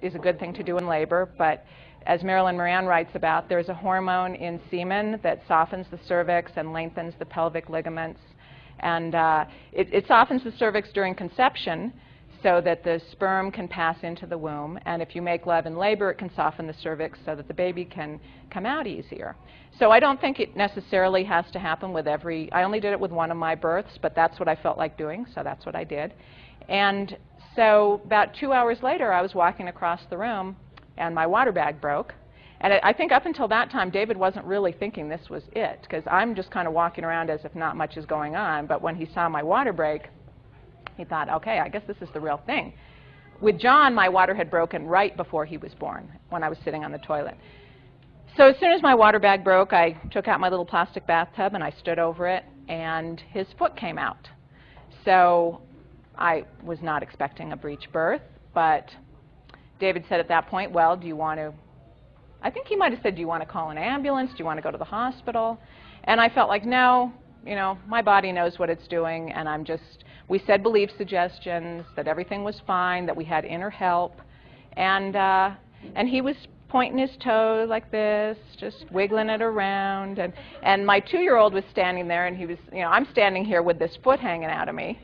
is a good thing to do in labor, but as Marilyn Moran writes about, there's a hormone in semen that softens the cervix and lengthens the pelvic ligaments. And it softens the cervix during conception so that the sperm can pass into the womb. And if you make love in labor, it can soften the cervix so that the baby can come out easier. So I don't think it necessarily has to happen with every, I only did it with one of my births, but that's what I felt like doing, so that's what I did. And so about 2 hours later, I was walking across the room, and my water bag broke. And I think up until that time, David wasn't really thinking this was it, because I'm just kind of walking around as if not much is going on. But when he saw my water break, he thought, okay, I guess this is the real thing. With John, my water had broken right before he was born, when I was sitting on the toilet. So as soon as my water bag broke, I took out my little plastic bathtub and I stood over it, and his foot came out. So I was not expecting a breech birth, but David said at that point, well, do you want to, I think he might have said, do you want to call an ambulance? Do you want to go to the hospital? And I felt like, no, you know, my body knows what it's doing, and I'm just, we said belief suggestions, that everything was fine, that we had inner help, and he was pointing his toe like this, just wiggling it around, and my 2-year-old was standing there, and he was, you know, I'm standing here with this foot hanging out of me.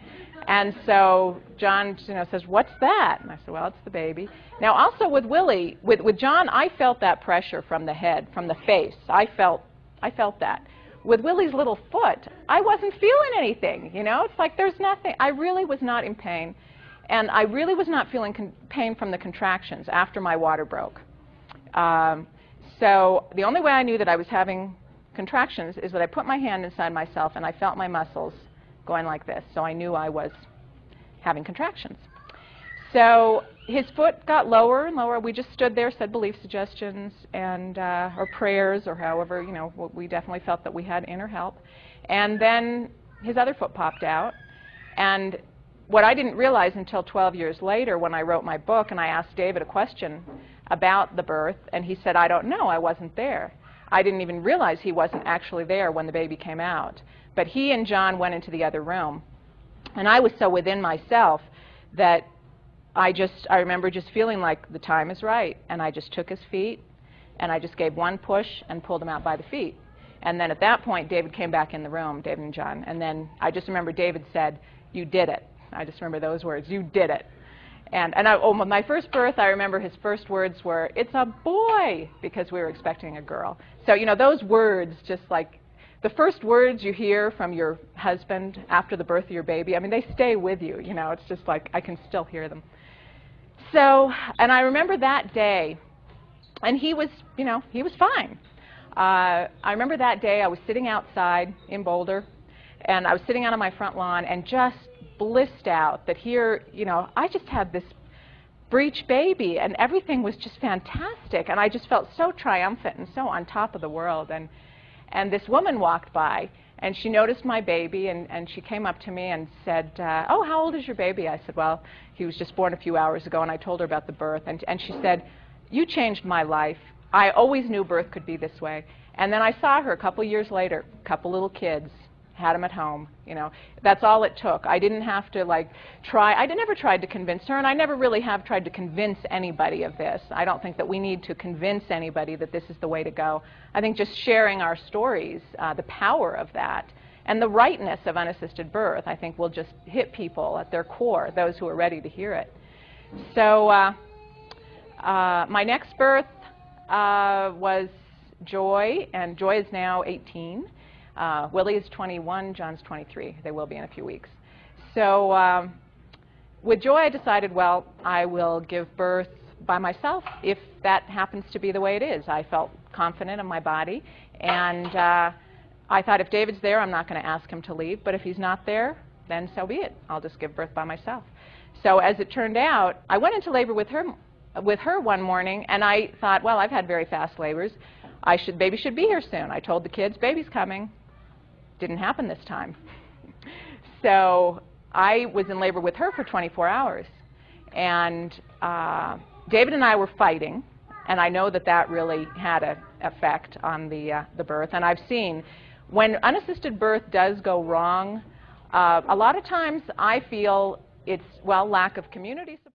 And so John, you know, says, what's that? And I said, well, it's the baby. Now, also with Willie, with John, I felt that pressure from the head, from the face. I felt that. With Willie's little foot, I wasn't feeling anything, you know? It's like there's nothing. I really was not in pain. And I really was not feeling pain from the contractions after my water broke. So the only way I knew that I was having contractions is that I put my hand inside myself and I felt my muscles going like this. So I knew I was having contractions. So his foot got lower and lower. We just stood there, said belief suggestions and or prayers or however, you know, we definitely felt that we had inner help. And then his other foot popped out. And what I didn't realize until 12 years later when I wrote my book and I asked David a question about the birth, and he said, I don't know, I wasn't there. I didn't even realize he wasn't actually there when the baby came out. But he and John went into the other room. And I was so within myself that I remember just feeling like the time is right. And I just took his feet, and I just gave one push and pulled him out by the feet. And then at that point, David came back in the room, David and John. And then I just remember David said, you did it. I just remember those words, you did it. And my first birth, I remember his first words were, it's a boy, because we were expecting a girl. So, you know, those words, just like the first words you hear from your husband after the birth of your baby, I mean, they stay with you, you know, it's just like I can still hear them. So, and I remember that day, and he was, you know, he was fine. I remember that day I was sitting outside in Boulder, and I was sitting out on my front lawn and just blissed out that here, you know, I just had this breech baby and everything was just fantastic, and I just felt so triumphant and so on top of the world. And this woman walked by and she noticed my baby, and she came up to me and said, oh, how old is your baby? I said, well, he was just born a few hours ago, and I told her about the birth, and she said, you changed my life. I always knew birth could be this way. And then I saw her a couple years later, a couple little kids, had them at home, you know. That's all it took. I didn't have to like try, I never tried to convince her, and I never really have tried to convince anybody of this. I don't think that we need to convince anybody that this is the way to go. I think just sharing our stories, the power of that, and the rightness of unassisted birth, I think will just hit people at their core, those who are ready to hear it. So my next birth was Joy, and Joy is now 18. Willie is 21, John's 23. They will be in a few weeks. So with Joy, I decided, well, I will give birth by myself if that happens to be the way it is. I felt confident in my body, and I thought if David's there, I'm not going to ask him to leave, but if he's not there, then so be it. I'll just give birth by myself. So as it turned out, I went into labor with her one morning, and I thought, well, I've had very fast labors. Baby should be here soon. I told the kids, baby's coming. Didn't happen this time. So I was in labor with her for 24 hours. And David and I were fighting, and I know that that really had an effect on the birth. And I've seen when unassisted birth does go wrong, a lot of times I feel it's, well, lack of community support.